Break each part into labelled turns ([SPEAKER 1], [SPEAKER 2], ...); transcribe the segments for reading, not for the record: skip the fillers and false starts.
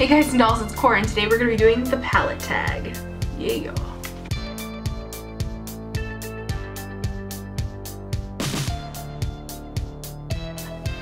[SPEAKER 1] Hey guys and dolls, it's Cora, and today we're going to be doing the palette tag. Yeah.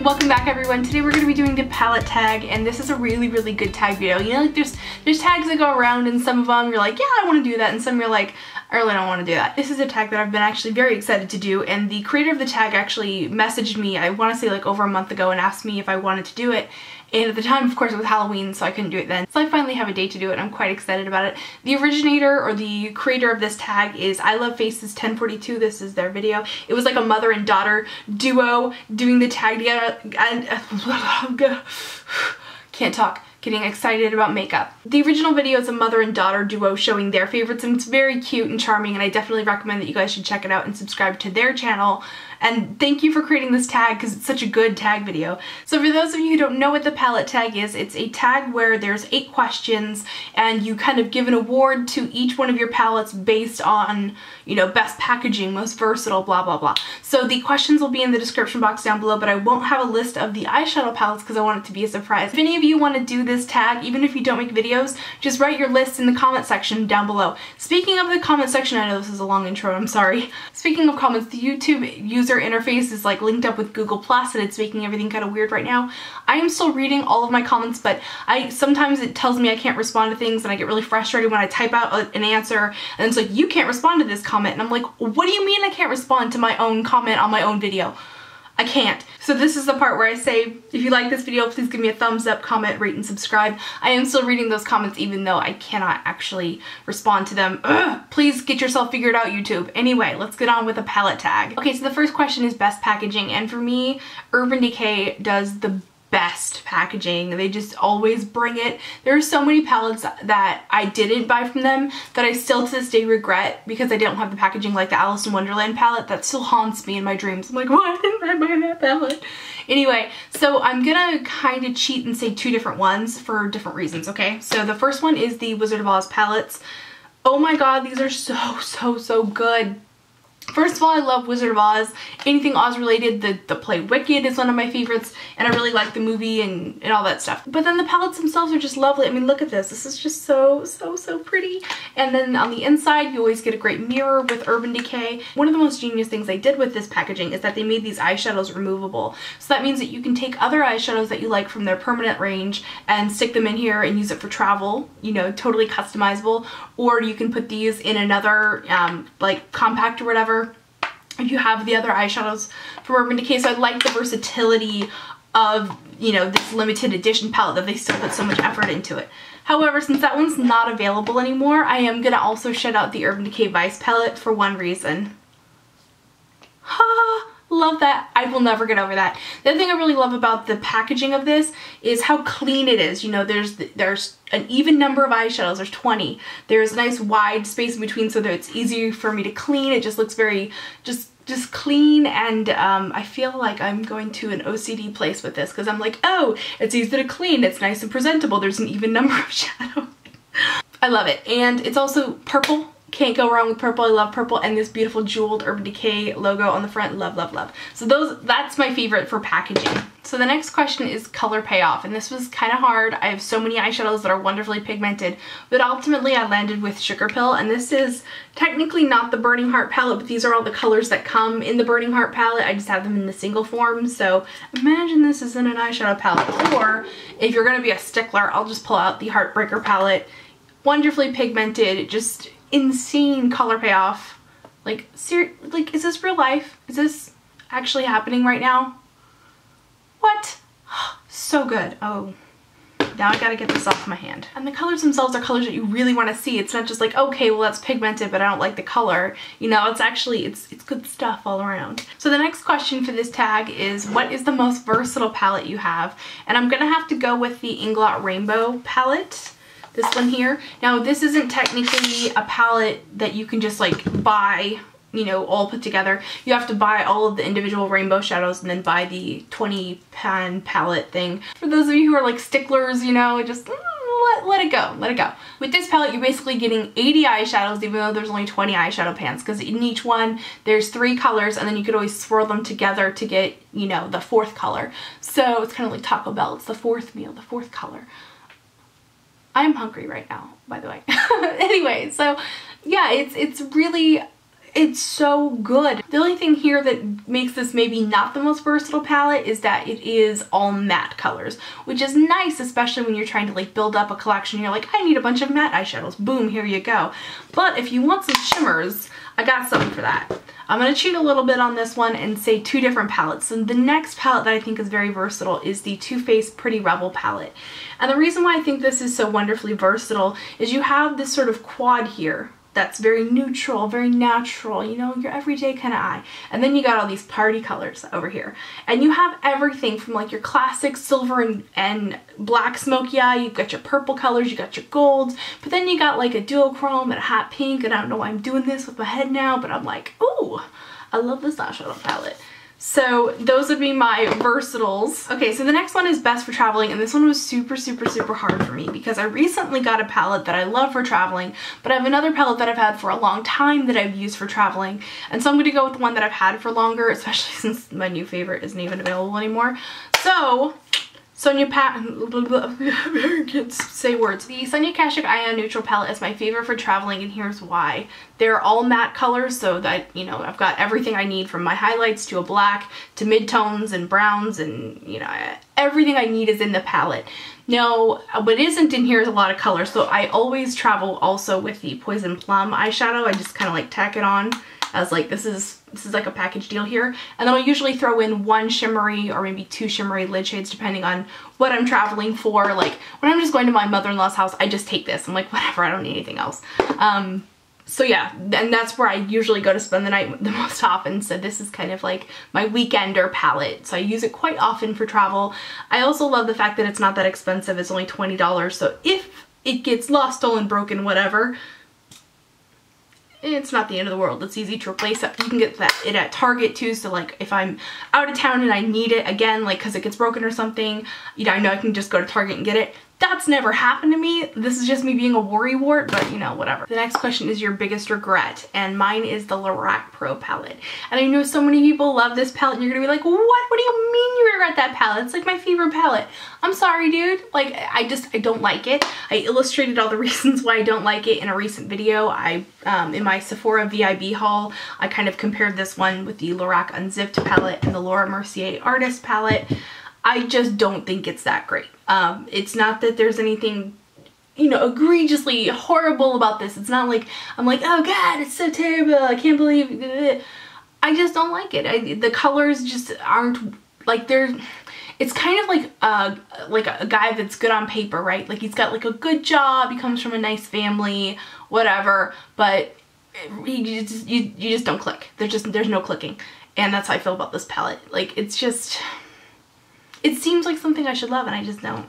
[SPEAKER 1] Welcome back everyone. Today we're going to be doing the palette tag, and this is a really good tag video. You know, like there's tags that go around, and some of them you're like, yeah, I want to do that, and some you're like, I really don't want to do that. This is a tag that I've been actually very excited to do, and the creator of the tag actually messaged me, I want to say like over a month ago, and asked me if I wanted to do it. And at the time, of course, it was Halloween, so I couldn't do it then. So I finally have a date to do it, and I'm quite excited about it. The originator, or the creator of this tag, is I Love Faces 1042. This is their video. It was like a mother and daughter duo doing the tag together, and can't talk. Getting excited about makeup. The original video is a mother and daughter duo showing their favorites, and it's very cute and charming, and I definitely recommend that you guys should check it out and subscribe to their channel. And thank you for creating this tag because it's such a good tag video. So for those of you who don't know what the palette tag is, it's a tag where there's 8 questions and you kind of give an award to each one of your palettes based on, you know, best packaging, most versatile, blah blah blah. So the questions will be in the description box down below, but I won't have a list of the eyeshadow palettes because I want it to be a surprise. If any of you want to do this tag, even if you don't make videos, just write your list in the comment section down below. Speaking of the comment section, I know this is a long intro, I'm sorry. Speaking of comments, the YouTube user interface is like linked up with Google Plus, and it's making everything kind of weird right now. I am still reading all of my comments, but sometimes it tells me I can't respond to things, and I get really frustrated when I type out an answer and it's like, you can't respond to this comment, and I'm like, what do you mean I can't respond to my own comment on my own video? I can't. So this is the part where I say, if you like this video, please give me a thumbs up, comment, rate, and subscribe. I am still reading those comments even though I cannot actually respond to them. Ugh, please get yourself figured out, YouTube. Anyway, let's get on with a palette tag. Okay, so the first question is best packaging, and for me, Urban Decay does the best packaging. They just always bring it. There are so many palettes that I didn't buy from them that I still to this day regret because I don't have the packaging, like the Alice in Wonderland palette that still haunts me in my dreams. I'm like, why didn't I buy that palette? Anyway, so I'm gonna kind of cheat and say 2 different ones for different reasons, okay? So the first one is the Wizard of Oz palettes. Oh my god, these are so good. First of all, I love Wizard of Oz. Anything Oz related, the play Wicked is one of my favorites, and I really like the movie and all that stuff. But then the palettes themselves are just lovely. I mean, look at this. This is just so pretty. And then on the inside, you always get a great mirror with Urban Decay. One of the most genius things they did with this packaging is that they made these eyeshadows removable. So that means that you can take other eyeshadows that you like from their permanent range and stick them in here and use it for travel, you know, totally customizable. Or you can put these in another, like, compact or whatever, if you have the other eyeshadows from Urban Decay. So I like the versatility of, you know, this limited edition palette, that they still put so much effort into it. However, since that one's not available anymore, I am gonna also shout out the Urban Decay Vice palette for one reason. Ha! Love that. I will never get over that. The other thing I really love about the packaging of this is how clean it is. You know, there's an even number of eyeshadows. There's 20. There's a nice wide space in between so that it's easier for me to clean. It just looks very just clean, and I feel like I'm going to an OCD place with this because I'm like, oh, it's easy to clean. It's nice and presentable. There's an even number of shadows. I love it. And it's also purple. Can't go wrong with purple. I love purple, and this beautiful jeweled Urban Decay logo on the front. Love. So that's my favorite for packaging. So the next question is color payoff, and this was kind of hard. I have so many eyeshadows that are wonderfully pigmented, but ultimately I landed with Sugar Pill, and this is technically not the Burning Heart palette, but these are all the colors that come in the Burning Heart palette. I just have them in the single form, so imagine this is in an eyeshadow palette. Or if you're gonna be a stickler, I'll just pull out the Heartbreaker palette. Wonderfully pigmented, just insane color payoff. Like, is this real life? Is this actually happening right now? What? So good. Oh, now I gotta get this off my hand. And the colors themselves are colors that you really want to see. It's not just like, okay, well that's pigmented, but I don't like the color. You know, it's actually, it's good stuff all around. So the next question for this tag is, what is the most versatile palette you have? And I'm gonna have to go with the Inglot Rainbow palette. This one here. Now this isn't technically a palette that you can just like buy, you know, all put together. You have to buy all of the individual rainbow shadows and then buy the 20 pan palette thing. For those of you who are like sticklers, you know, just let it go, let it go. With this palette, you're basically getting 80 eyeshadows, even though there's only 20 eyeshadow pans, because in each one there's 3 colors, and then you could always swirl them together to get, you know, the 4th color. So it's kind of like Taco Bell. It's the 4th meal, the 4th color. I'm hungry right now, by the way. Anyway, so yeah, it's really, it's so good. The only thing here that makes this maybe not the most versatile palette is that it is all matte colors, which is nice, especially when you're trying to like build up a collection. You're like, I need a bunch of matte eyeshadows. Boom, here you go. But if you want some shimmers, I got something for that. I'm going to cheat a little bit on this one and say two different palettes. So the next palette that I think is very versatile is the Too Faced Pretty Rebel palette. And the reason why I think this is so wonderfully versatile is you have this sort of quad here that's very neutral, very natural, you know, your everyday kind of eye. And then you got all these party colors over here. And you have everything from like your classic silver and black smoky eye, you've got your purple colors, you got your golds, but then you got like a duochrome and a hot pink, and I don't know why I'm doing this with my head now, but I'm like, ooh, I love this eyeshadow palette. So those would be my versatiles. Okay, so the next one is best for traveling, and this one was super hard for me because I recently got a palette that I love for traveling, but I have another palette that I've had for a long time that I've used for traveling, and so I'm going to go with the one that I've had for longer, especially since my new favorite isn't even available anymore. So Sonia I can't say words. The Sonia Kashuk Ion Neutral palette is my favorite for traveling, and here's why. They're all matte colors, so that, you know, I've got everything I need from my highlights to a black to midtones and browns, and, you know, everything I need is in the palette. Now, what isn't in here is a lot of color, so I always travel also with the Poison Plum eyeshadow. I just kind of like tack it on as like, this is like a package deal here. And then I'll usually throw in one shimmery or maybe two shimmery lid shades depending on what I'm traveling for. Like when I'm just going to my mother-in-law's house, I just take this. I'm like, whatever, I don't need anything else. So yeah, and that's where I usually go to spend the night the most often. So this is kind of like my weekender palette. So I use it quite often for travel. I also love the fact that it's not that expensive. It's only $20. So if it gets lost, stolen, broken, whatever, it's not the end of the world. It's easy to replace it. You can get it at Target too, so like if I'm out of town and I need it again, like because it gets broken or something, you know, I know I can just go to Target and get it. That's never happened to me. This is just me being a worrywart, but you know, whatever. The next question is your biggest regret, and mine is the Lorac Pro palette. And I know so many people love this palette, and you're gonna be like, what do you mean you regret that palette? It's like my favorite palette. I'm sorry, dude. Like, I don't like it. I illustrated all the reasons why I don't like it in a recent video. In my Sephora VIB haul, I kind of compared this one with the Lorac Unzipped palette and the Laura Mercier Artist palette. I just don't think it's that great. It's not that there's anything, you know, egregiously horrible about this. It's not like I'm like, oh god, it's so terrible, I can't believe it. I just don't like it. The colors just aren't like, they're, it's kind of like a guy that's good on paper, right? Like he's got like a good job, he comes from a nice family, whatever, but you just don't click. There's no clicking. And that's how I feel about this palette. Like it's just, it seems like something I should love and I just don't.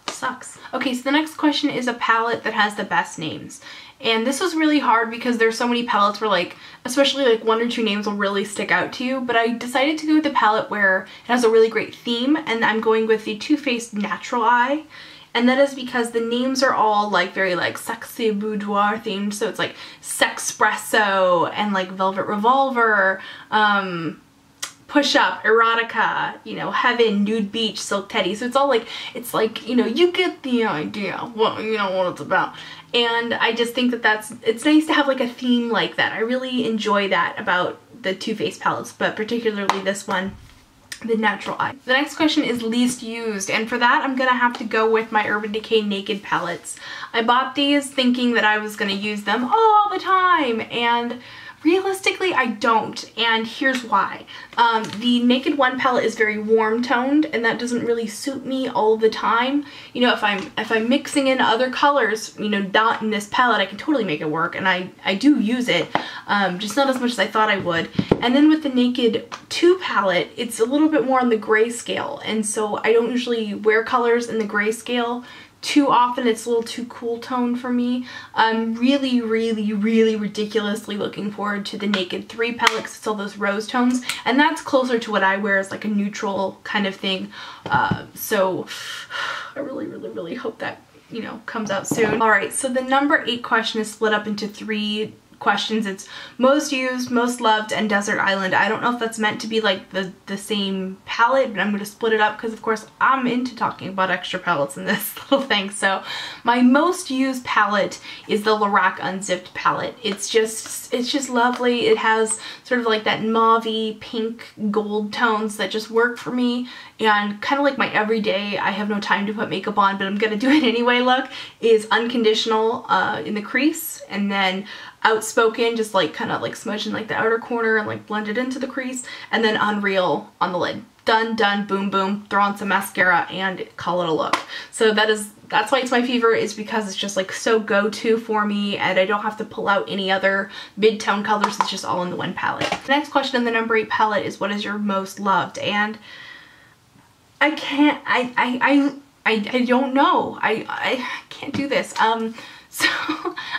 [SPEAKER 1] Sucks. Okay, so the next question is a palette that has the best names. And this was really hard because there's so many palettes where like, especially like one or two names will really stick out to you, but I decided to go with a palette where it has a really great theme, and I'm going with the Too Faced Natural Eye. And that is because the names are all like very like sexy boudoir themed, so it's like Sexpresso and like Velvet Revolver, Push Up, Erotica, you know, Heaven, Nude Beach, Silk Teddy. So it's all like, it's like, you know, you get the idea, what, you know, what it's about. And I just think that it's nice to have like a theme like that. I really enjoy that about the Too Faced palettes, but particularly this one, the Natural Eye. The next question is least used, and for that I'm gonna have to go with my Urban Decay Naked palettes. I bought these thinking that I was gonna use them all the time, and realistically, I don't, and here's why. The Naked One palette is very warm toned, and that doesn't really suit me all the time. You know, if I'm mixing in other colors, you know, not in this palette, I can totally make it work, and I do use it, just not as much as I thought I would. And then with the Naked 2 palette, it's a little bit more on the gray scale, and so I don't usually wear colors in the gray scale too often. It's a little too cool tone for me. I'm really ridiculously looking forward to the Naked 3 palette because it's all those rose tones, and that's closer to what I wear as like a neutral kind of thing. So I really hope that, you know, comes out soon. Alright, so the number 8 question is split up into 3 questions. It's most used, most loved, and Desert Island. I don't know if that's meant to be like the same palette, but I'm going to split it up because of course I'm into talking about extra palettes in this little thing. So my most used palette is the Lorac Unzipped palette. It's just lovely. It has sort of like that mauve-y pink gold tones that just work for me, and kind of like my everyday I have no time to put makeup on but I'm gonna do it anyway look is Unconditional in the crease, and then Outspoken, just like kind of like smudging like the outer corner and like blend it into the crease, and then Unreal on the lid. Done, done, boom, boom. Throw on some mascara and call it a look. So that's why it's my favorite, is because it's just like so go-to for me and I don't have to pull out any other mid-tone colors. It's just all in the one palette. The next question in the number 8 palette is what is your most loved? And I can't, I don't know. I can't do this. So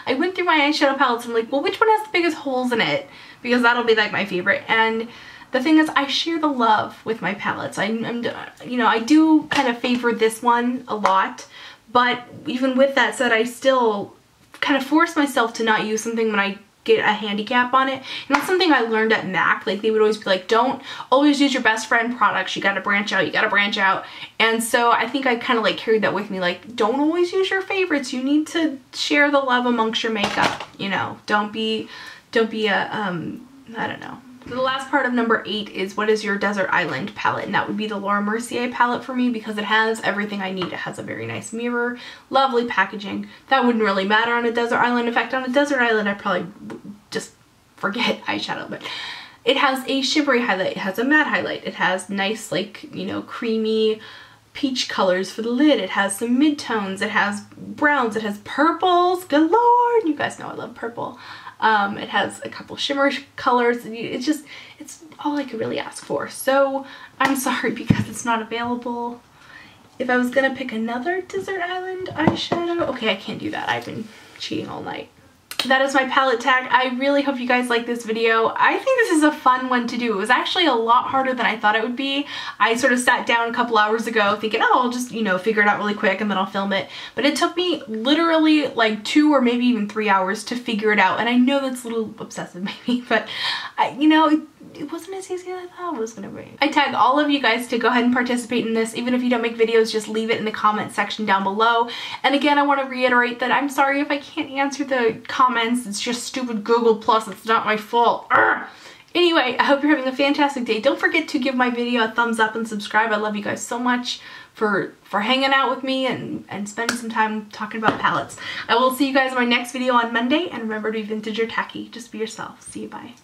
[SPEAKER 1] I went through my eyeshadow palettes and I'm like, well, which one has the biggest holes in it? Because that'll be like my favorite. And the thing is, I share the love with my palettes. You know, I do kind of favor this one a lot, but even with that said, I still kind of force myself to not use something when I get a handicap on it. And that's something I learned at MAC. Like, they would always be like, don't always use your best friend products. You gotta branch out, you gotta branch out. And so I think I kind of like carried that with me. Like, don't always use your favorites. You need to share the love amongst your makeup, you know. Don't be a, I don't know. The last part of number 8 is what is your Desert Island palette, and that would be the Laura Mercier palette for me because it has everything I need. It has a very nice mirror, lovely packaging. That wouldn't really matter on a Desert Island. In fact, on a Desert Island I probably just forget eyeshadow, but it has a shimmery highlight, it has a matte highlight, it has nice like, you know, creamy peach colors for the lid, it has some mid-tones, it has browns, it has purples galore. You guys know I love purple. It has a couple shimmer colors. It's all I could really ask for. So I'm sorry because it's not available. If I was gonna pick another Desert Island eyeshadow, okay, I can't do that. I've been cheating all night. That is my palette tag. I really hope you guys like this video. I think this is a fun one to do. It was actually a lot harder than I thought it would be. I sort of sat down a couple hours ago thinking, oh, I'll just, you know, figure it out really quick and then I'll film it. But it took me literally like 2 or maybe even 3 hours to figure it out. And I know that's a little obsessive maybe, but you know, it wasn't as easy as I thought it was gonna be. I tag all of you guys to go ahead and participate in this. Even if you don't make videos, just leave it in the comment section down below. And again, I want to reiterate that I'm sorry if I can't answer the comments. It's just stupid Google Plus. It's not my fault. Urgh. Anyway, I hope you're having a fantastic day. Don't forget to give my video a thumbs up and subscribe. I love you guys so much for hanging out with me and spending some time talking about palettes. I will see you guys in my next video on Monday, and remember to be vintage or tacky. Just be yourself. See you, bye.